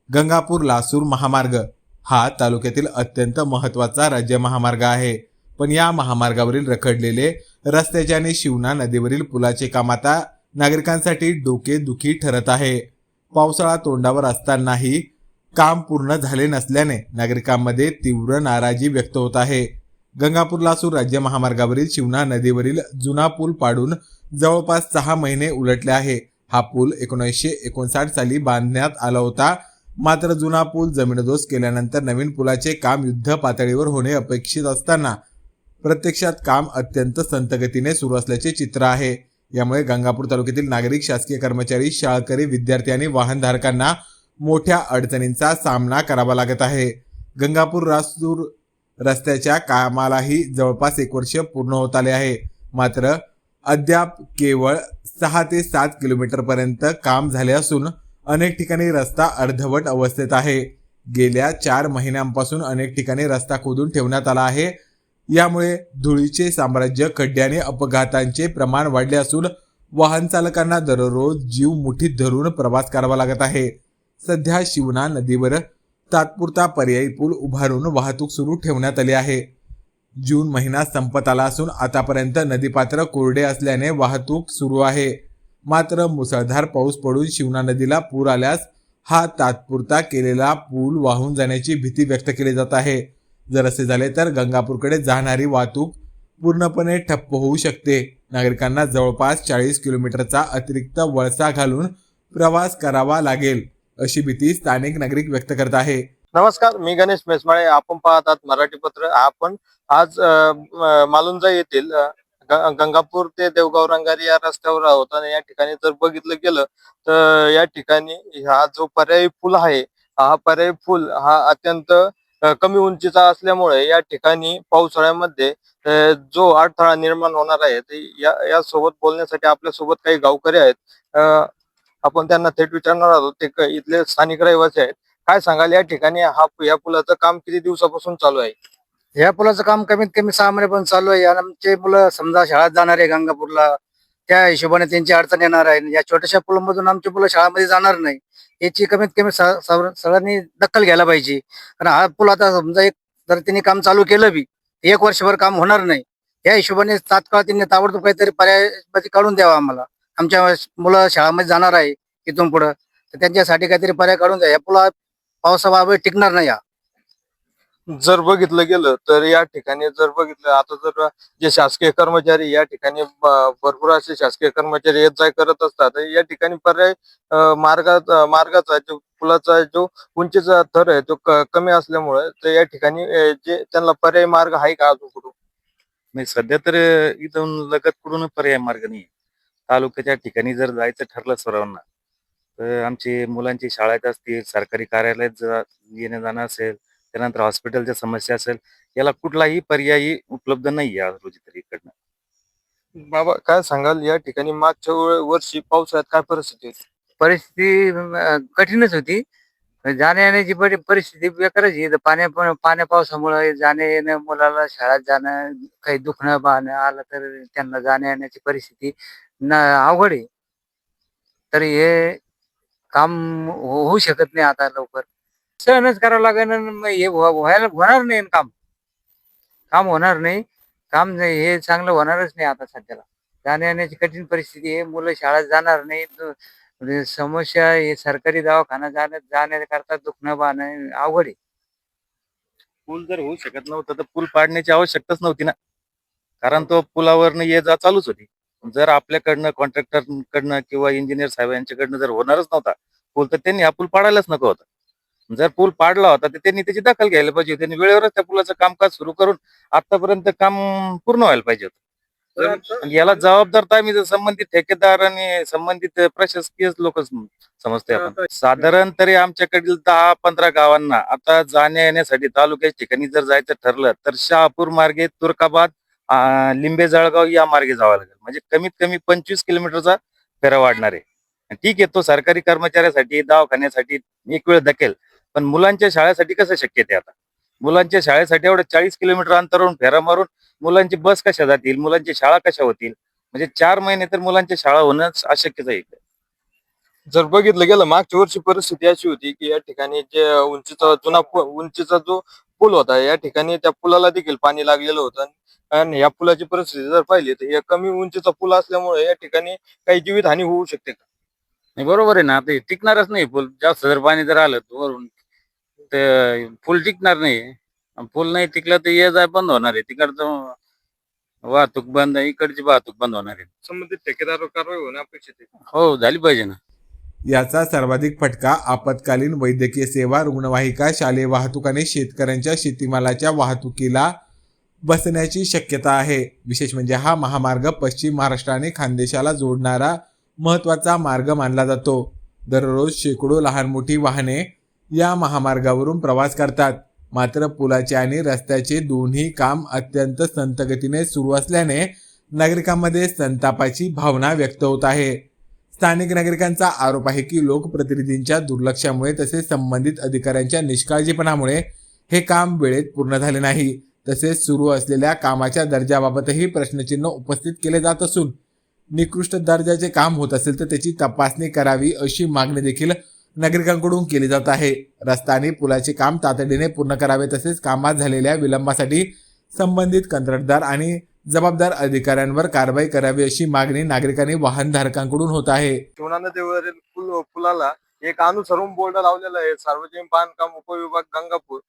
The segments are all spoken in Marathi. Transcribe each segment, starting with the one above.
गंगापूर लासूर महामार्ग हा तालुक्यातील अत्यंत महत्त्वाचा राज्य महामार्ग आहे. पण या महामार्गावरील रखडलेले रस्त्याचे आणि शिवना नदीवरील पुलाचे काम आता नागरिकांसाठी डोकेदुखी ठरत आहे. पावसाळा तोंडावर असतानाही काम पूर्ण झाले नसल्याने नागरिकांमध्ये तीव्र नाराजी व्यक्त होत आहे. गंगापूर लासूर राज्य महामार्गावरील शिवना नदीवरील जुना पूल पाडून जवळपास 6 महिने उलटले आहे. हा पूल 1959 साली बांधण्यात आला होता. मात्र जुना पूल जमीनदोस्त केल्यानंतर नवीन पुलाचे काम युद्ध पातळीवर होणे अपेक्षित असताना प्रत्यक्षात काम अत्यंत संथगतीने सुरू असल्याचे चित्र आहे. यामुळे गंगापूर तालुक्यातील नागरिक, शासकीय कर्मचारी, शाळकरी, विद्यार्थी आणि वाहनधारकांना मोठ्या अडचणींचा सामना करावा लागत आहे. गंगापूर लासूर रस्त्याच्या कामालाही जवळपास 1 वर्ष पूर्ण होत आले आहे. मात्र अद्याप केवळ 6 ते 7 किलोमीटर पर्यंत काम झाले असून अनेक ठिकाणी रस्ता अर्धवट अवस्थेत आहे. गेल्या 4 महिन्यांपासून अनेक ठिकाणी रस्ता खोदून ठेवण्यात आला आहे. यामुळे धुळीचे साम्राज्य, खड्डे आणि अपघातांचे प्रमाण वाढले असून वाहन चालकांना दररोज जीव मुठीत धरून प्रवास करावा लागत आहे. सध्या शिवना नदीवर तात्पुरता पर्यायी पूल उभारून वाहतूक सुरू ठेवण्यात आली आहे. जून महिना संपत आला असून आतापर्यंत नदीपात्र कोरडे असल्याने वाहतूक सुरू आहे. मात्र मुसळधार पाऊस पडून शिवना नदीला पूर आल्यास हा तात्पुरता केलेला पूल वाहून जाण्याची भीती व्यक्त केली जात आहे. जर असे झाले तर गंगापूरकडे जाणारी वाहतूक पूर्णपणे ठप्प होऊ शकते. नागरिकांना जवळपास 40 किलोमीटरचा अतिरिक्त वळसा घालून प्रवास करावा लागेल अशी भीती स्थानिक नागरिक व्यक्त करत आहे. नमस्कार, मी गणेश मेसमाळे. आपण पाहतात मराठी पत्र. आपण आज मालुंजा येथील गंगापूर ते देवगाव रंगारी या रस्त्यावर आहोत आणि या ठिकाणी जर बघितलं गेलं तर या ठिकाणी हा जो पर्यायी पूल आहे, हा पर्यायी पूल हा अत्यंत कमी उंचीचा असल्यामुळे या ठिकाणी पावसाळ्यामध्ये जो अडथळा निर्माण होणार आहे ते या सोबत बोलण्यासाठी आपल्या सोबत काही गावकरी आहेत. आपण त्यांना थेट विचारणार आहोत. ते इथले स्थानिक रहिवासी आहेत. काय सांगाल, या ठिकाणी या पुलाचं काम किती दिवसापासून चालू आहे? या पुलाचं काम कमीत कमी 6 महिन्यापासून चालू आहे. आणि आमचे मुलं समजा शाळेत जाणार आहे गंगापूरला, त्या हिशोबाने त्यांची अडचण येणार आहे. या छोट्याशा पुलामधून आमची मुलं शाळेमध्ये जाणार नाही, याची कमीत कमी सगळ्यांनी दखल घ्यायला पाहिजे. कारण हा पूल आता समजा जर त्यांनी काम चालू केलं बी 1 वर्षभर काम होणार नाही. या हिशोबाने तात्काळ त्यांनी ताबडतोब काहीतरी पर्याय काढून द्यावा आम्हाला. आमच्या मुलं शाळेमध्ये जाणार आहे इथून पुढं, तर त्यांच्यासाठी काहीतरी पर्याय काढून द्या. या पुला पावसाबाबत टिकणार नाही. जर बघितलं गेलं तर या ठिकाणी जर बघितलं आता जर जे शासकीय कर्मचारी या ठिकाणी भरपूर असे शासकीय कर्मचारी येत जाय करत असतात. या ठिकाणी पर्याय मार्गाचा जो पुलाचा जो उंचीचा थर आहे तो कमी असल्यामुळे तर या ठिकाणी जे त्यांना पर्याय मार्ग आहे का अजून कुठून? नाही, सध्या तर इथून लगत कुठून पर्याय मार्ग नाही. तालुक्याच्या ठिकाणी जर जायचं ठरलं सर्वांना तर आमची मुलांची शाळेत असतील, सरकारी कार्यालयात येणं जाणं असेल, त्यानंतर हॉस्पिटलच्या समस्या असेल, याला कुठलाही पर्यायी उपलब्ध नाही आहे रोजी तरी इकडनं. बाबा काय सांगाल, या ठिकाणी मागच्या वर्षी पावसाळ्यात काय परिस्थिती होती? परिस्थिती कठीणच होती. जाण्या येण्याची परिस्थिती बेकारच आहे. पाण्या पावसामुळे जाण्या येणं, मुलाला शाळेत जाणं, काही दुखणं बाणं आलं तर त्यांना जाण्या येण्याची परिस्थिती अवघड आहे. तर हे काम होऊ शकत नाही आता लवकर. सहनच करावं लागेल. हे व्हायला होणार नाही. काम होणार नाही. काम हे चांगलं होणारच नाही आता सध्याला. जाण्या येण्याची कठीण परिस्थिती आहे. मुलं शाळेत जाणार नाही. समस्या हे सरकारी दवाखाना जाण्याकरता दुखणं बाणं अवघड आहे. पूल जर होऊ शकत नव्हतं तर पूल पाडण्याची आवश्यकताच नव्हती ना, कारण तो पुलावरनं ये जा चालूच होती. जर आपल्याकडनं कॉन्ट्रॅक्टरकडनं किंवा इंजिनियर साहेब यांच्याकडनं जर होणारच नव्हता पूल, तर त्यांनी हा पूल पाडायलाच नको होता. जर पूल पाडला होता तर त्यांनी त्याची दखल घ्यायला पाहिजे. त्यांनी वेळेवरच त्या पुलाचं कामकाज सुरू करून आतापर्यंत काम पूर्ण व्हायला पाहिजे होतं. याला जबाबदार तर आम्ही संबंधित ठेकेदार आणि संबंधित प्रशासकीय लोक समजतोय आपण. साधारण तरी आमच्याकडील 10-15 गावांना आता जाण्या येण्यासाठी तालुक्याच्या ठिकाणी जर जायचं ठरलं तर शहापूर मार्गे, तुर्काबाद, लिंबे, जळगाव या मार्गे जावं लागेल. म्हणजे कमीत कमी 25 किलोमीटरचा फेरा वाढणार आहे. ठीक आहे, तो सरकारी कर्मचाऱ्यासाठी, दवाखान्यासाठी एक वेळ धकेल, पण मुलांच्या शाळेसाठी कसं शक्य ते? आता मुलांच्या शाळेसाठी एवढं 40 किलोमीटर अंतरावरून फेरा मारून मुलांची बस कशा जातील, मुलांची शाळा कशा होतील? म्हणजे 4 महिने तर मुलांची शाळा होणं अशक्यच आहे. जर बघितलं गेलं मागच्या वर्षी परिस्थिती अशी होती की या ठिकाणी जे उंचीचा जो पूल होता, या ठिकाणी त्या पुलाला देखील पाणी लागलेलं होतं. आणि या पुलाची परिस्थिती जर पाहिली तर या कमी उंचीचा पूल असल्यामुळे या ठिकाणी काही जीवितहानी होऊ शकते का? नाही बरोबर आहे ना, आता हे टिकणारच नाही पूल. जास्त जर पाणी जर आलं वरून ते पूल टिकणार नाही. पूल नाही टिकलं तर ये जाय बंद होणार आहे. तिकडचं वाहतूक बंद, इकडची वाहतूक बंद होणार आहे. संबंधित ठेकेदारावर कारवाई होणे अपेक्षित आहे. हो, झाली पाहिजे ना. याचा सर्वाधिक फटका आपत्कालीन वैद्यकीय सेवा, रुग्णवाहिका, शालेय वाहतूक आणि शेतकऱ्यांच्या शेतीमालाच्या वाहतुकीला बसण्याची शक्यता आहे. विशेष म्हणजे हा महामार्ग पश्चिम महाराष्ट्र आणि खानदेशाला जोडणारा महत्त्वाचा मार्ग मानला जातो. दररोज शेकडो लहान मोठी वाहने या महामार्गावरून प्रवास करतात. मात्र पुलाचे आणि रस्त्याचे दोन्ही काम अत्यंत संथ गतीने सुरू असल्याने नागरिकांमध्ये संतापाची भावना व्यक्त होत आहे. स्थानिक नागरिकांचा आरोप आहे की लोकप्रतिनिधींच्या दुर्लक्षामुळे तसेच संबंधित अधिकाऱ्यांच्या निष्काळजीपणामुळे हे काम वेळेत पूर्ण झाले नाही. तसेच सुरू असलेल्या कामाच्या दर्जाबाबतही प्रश्नचिन्ह उपस्थित केले जात असून निकृष्ट दर्जाचे काम होत असेल तर त्याची तपासणी करावी अशी मागणी देखील नागरिकांकडून केली जात आहे. रस्ता आणि पुलाचे काम तातडीने पूर्ण करावे तसेच कामात झालेल्या विलंबासाठी संबंधित कंत्राटदार आणि जबाबदार अधिकाऱ्यांवर कारवाई करावी अशी मागणी नागरिकांनी वाहनधारकांकडून होत आहे. शिवना नदीवरील पुलाला एक अनुसरून बोर्ड लावलेला आहे, सार्वजनिक बांधकाम उपविभाग गंगापूर.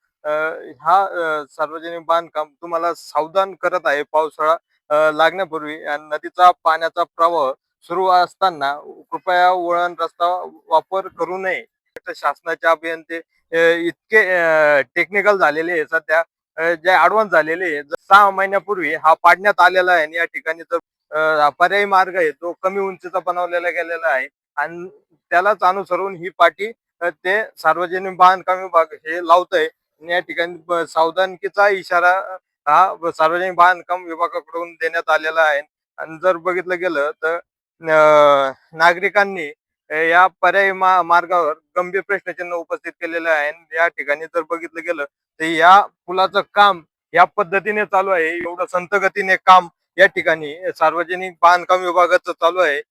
सार्वजनिक बांधकाम तुम्हाला सावधान करत आहे. पावसाळा लागण्यापूर्वी नदीचा पाण्याचा प्रवाह सुरू असताना कृपया वळण रस्ता वापर करू नये. शासनाचे अभियंते इतके टेक्निकल झालेले आहे सध्या, जे ऍडव्हान्स झालेले आहे. 6 महिन्यापूर्वी हा पाडण्यात आलेला आहे आणि या ठिकाणी तर पर्यायी मार्ग आहे तो कमी उंचीचा बनवलेला गेलेला आहे आणि त्यालाच अनुसरून ही पाटी ते सार्वजनिक बांधकाम विभाग हे लावतंय. या ठिकाणी सावधानकीचा इशारा हा सार्वजनिक बांधकाम विभागाकडून देण्यात आलेला आहे. आणि जर बघितलं गेलं तर नागरिकांनी या पर्यायी मार्गावर गंभीर प्रश्नचिन्ह उपस्थित केलेले आहे. या ठिकाणी जर बघितलं गेलं तर या पुलाचं काम या पद्धतीने चालू आहे. एवढं संथ गतीने काम या ठिकाणी सार्वजनिक बांधकाम विभागाचं चालू आहे.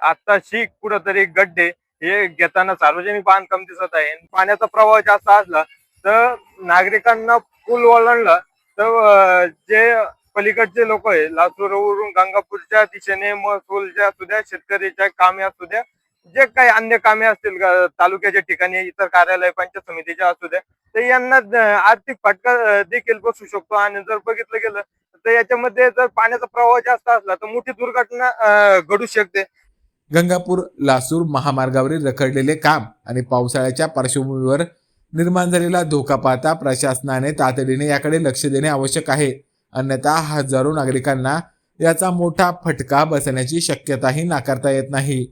आताशी कुठंतरी गड्डे हे घेताना सार्वजनिक बांधकाम दिसत आहे. पाण्याचा प्रवाह जास्त असला तर नागरिकांना पूल ओलांडला तर जे पलीकडचे लोक आहे लातूरवरून गंगापूरच्या दिशेने महसूलच्या असू द्या, शेतकरीच्या कामे असू द्या, जे काही अन्य कामे असतील तालुक्याच्या ठिकाणी इतर कार्यालय पंचायत समितीच्या असू द्या, तर यांना आर्थिक फटका देखील बसू शकतो. आणि जर बघितलं गेलं तर याच्यामध्ये जर पाण्याचा प्रवाह जास्त असला तर मोठी दुर्घटना घडू शकते. गंगापूर लासूर महामार्गावरील रखडलेले काम आणि पावसाळ्याच्या पार्श्वभूमीवर निर्माण झालेला धोका पाहता प्रशासनाने तातडीने याकडे लक्ष देणे आवश्यक आहे. अन्यथा हजारो नागरिकांना याचा मोठा फटका बसण्याची शक्यताही नाकारता येत नाही.